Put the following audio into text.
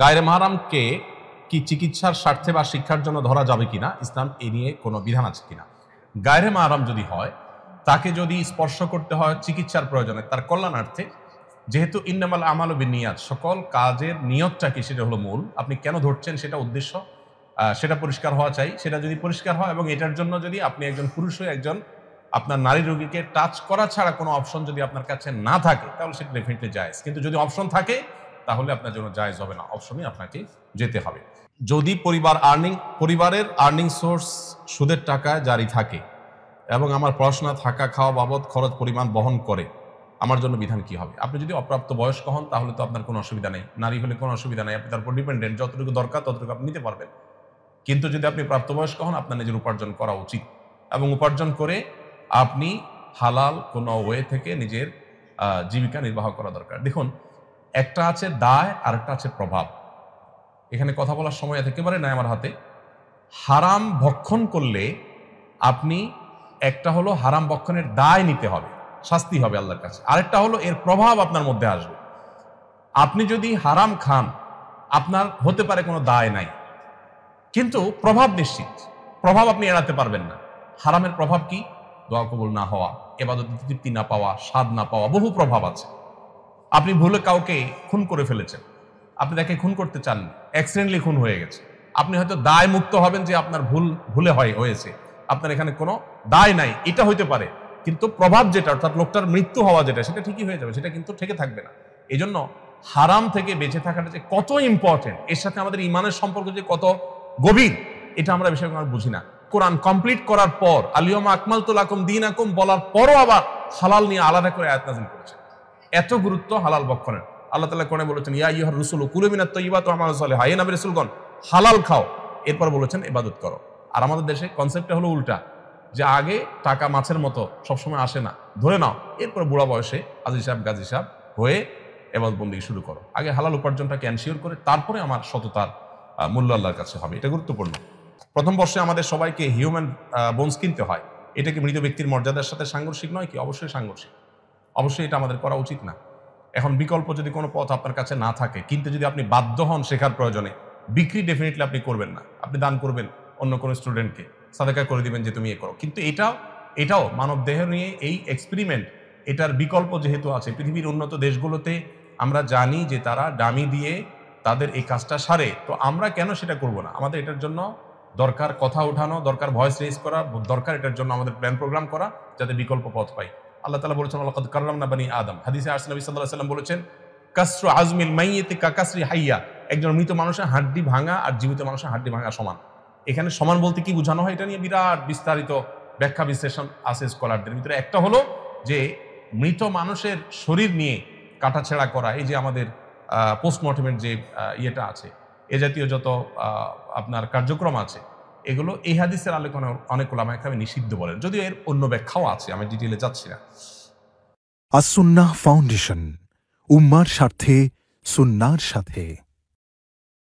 গায়রে মাহরামকে কি চিকিৎসার স্বার্থে বা শিক্ষার জন্য ধরা যাবে কিনা, ইসলাম এ নিয়ে কোনো বিধান আছে কিনা। গায়রে মাহরাম যদি হয়, তাকে যদি স্পর্শ করতে হয় চিকিৎসার প্রয়োজনে, তার কল্যাণার্থে, যেহেতু ইন্নামাল আমালু বিন্নিয়াত, সকল কাজের নিয়তটা কি সেটা হলো মূল, আপনি কেন ধরছেন সেটা উদ্দেশ্য, সেটা পরিষ্কার হওয়া চাই। সেটা যদি পরিষ্কার হয় এবং এটার জন্য যদি আপনি একজন পুরুষ হয়ে একজন আপনার নারী রোগীকে টাচ করা ছাড়া কোনো অপশন যদি আপনার কাছে না থাকে, তাহলে সেটা ডেফিনেটলি জায়েজ। কিন্তু যদি অপশন থাকে তাহলে আপনার জন্য জায়েজ হবে না, অপশনে আপনাকে যেতে হবে। যদি পরিবারের আর্নিং সোর্স সুদের টাকায় জারি থাকে এবং আমার পড়াশোনা, থাকা, খাওয়া বাবদ খরচ পরিমাণ বহন করে, আমার জন্য বিধান কি হবে? আপনি যদি অপ্রাপ্ত বয়স্ক হন তাহলে তো আপনার কোনো অসুবিধা নেই, নারী হলে কোনো অসুবিধা নেই, আপনি তার উপর ডিপেন্ডেন্ট, যতটুকু দরকার ততটুকু আপনি নিতে পারবেন। কিন্তু যদি আপনি প্রাপ্তবয়স্ক হন, আপনার নিজের উপার্জন করা উচিত এবং উপার্জন করে আপনি হালাল কোনো ওয়ে থেকে নিজের জীবিকা নির্বাহ করা দরকার। দেখুন, একটা আছে দায় আর একটা আছে প্রভাব। এখানে কথা বলার সময় একেবারে নাই আমার হাতে। হারাম ভক্ষণ করলে আপনি, একটা হলো হারাম ভক্ষণের দায় নিতে হবে, শাস্তি হবে আল্লাহর কাছে, আরেকটা হলো এর প্রভাব আপনার মধ্যে আসবে। আপনি যদি হারাম খান, আপনার হতে পারে কোনো দায় নাই, কিন্তু প্রভাব নিশ্চিত, প্রভাব আপনি এড়াতে পারবেন না। হারামের প্রভাব কি? দোয়া কবুল না হওয়া, ইবাদতে তৃপ্তি না পাওয়া, স্বাদ না পাওয়া, বহু প্রভাব আছে। আপনি ভুলে কাউকে খুন করে ফেলেছেন, আপনি তাকে খুন করতে চাননি, অ্যাক্সিডেন্টলি খুন হয়ে গেছে, আপনি হয়তো দায় মুক্ত হবেন যে আপনার ভুলে হয়েছে, আপনার এখানে কোনো দায় নাই, এটা হইতে পারে, কিন্তু প্রভাব যেটা, অর্থাৎ লোকটার মৃত্যু হওয়া যেটা, সেটা ঠিকই হয়ে যাবে, সেটা কিন্তু থেকে থাকবে না। এই জন্য হারাম থেকে বেঁচে থাকাটা যে কত ইম্পর্টেন্ট, এর সাথে আমাদের ইমানের সম্পর্ক যে কত গভীর, এটা আমরা বিষয়গুলো আমরা বুঝি না। কোরআন কমপ্লিট করার পর আল-ইয়াওমা আকমালতু লাকুম দীনাকুম বলার পরও আবার হালাল নিয়ে আলাদা করে আয়াত নাযিল করেছে। এত গুরুত্ব হালাল ভক্ষণের। আল্লাহ তাআলা কোরআনে বলেছেন, ইয়া আইয়ুহার রাসূলু কুলু মিনাত তাইয়্যিবাতি ওয়া আমালু সালিহা, হে নবী রাসূলগণ হালাল খাও, এরপর বলেছেন ইবাদত করো। আর আমাদের দেশে কনসেপ্টটা হলো উল্টা, যে আগে টাকা মাছের মতো সবসময় আসে না, ধরে নাও, এরপর বুড়া বয়সে আজি সাহেব গাজী সাহেব হয়ে ইবাদত বন্দেগী শুরু করো। আগে হালাল উপার্জনটাকে এনশিওর করে তারপরে আমার সততার মূল্য আল্লাহর কাছে হবে, এটা গুরুত্বপূর্ণ। প্রথম বর্ষে আমাদের সবাইকে হিউম্যান বোনস কিনতে হয়, এটা কি মৃত ব্যক্তির মর্যাদার সাথে সাংঘর্ষিক নয় কি? অবশ্যই সাংঘর্ষিক, অবশ্যই এটা আমাদের করা উচিত না। এখন বিকল্প যদি কোনো পথ আপনার কাছে না থাকে, কিন্তু যদি আপনি বাধ্য হন শেখার প্রয়োজনে, বিক্রি ডেফিনেটলি আপনি করবেন না, আপনি দান করবেন অন্য কোনো স্টুডেন্টকে, সাদাকা করে দিবেন যে তুমি এ করো। কিন্তু এটাও মানব দেহ নিয়ে এই এক্সপেরিমেন্ট, এটার বিকল্প যেহেতু আছে, পৃথিবীর উন্নত দেশগুলোতে আমরা জানি যে তারা ডামি দিয়ে তাদের এই কাজটা সারে, তো আমরা কেন সেটা করব না? আমাদের এটার জন্য দরকার কথা উঠানো, দরকার ভয়েস রেজ করা, দরকার এটার জন্য আমাদের প্ল্যান প্রোগ্রাম করা, যাতে বিকল্প পথ পাই। আল্লাহ তাআলা বলেছেন, ওয়ালাকাদ কাররামনা বানি আদম। হাদিসে আসছে নবী সাল্লাল্লাহু আলাইহি ওয়াসাল্লাম বলেছেন, কাসরু আজমিল মাইয়িতি কাকাসরি হাইয়া, একজন মৃত মানুষের হাড্ডি ভাঙা আর জীবিত মানুষের হাড্ডি ভাঙা সমান। এখানে সমান বলতে কি বোঝানো হয়, এটা নিয়ে বিরাট বিস্তারিত ব্যাখ্যা বিশ্লেষণ আছে স্কলারদের ভিতরে। একটা হলো যে মৃত মানুষের শরীর নিয়ে কাটাছেঁড়া করা, এই যে আমাদের পোস্টমর্টেমের যে ইয়েটা আছে, এ জাতীয় যত আপনার কার্যক্রম আছে, এগুলো এই হাদিসের আলোচনা অনেক ওলামা একরাম নিষিদ্ধ বলেন, যদিও এর অন্য ব্যাখ্যাও আছে, আমি ডিটেইলে যাচ্ছি না। আস-সুন্নাহ ফাউন্ডেশন, উম্মার স্বার্থে সুন্নাহর সাথে।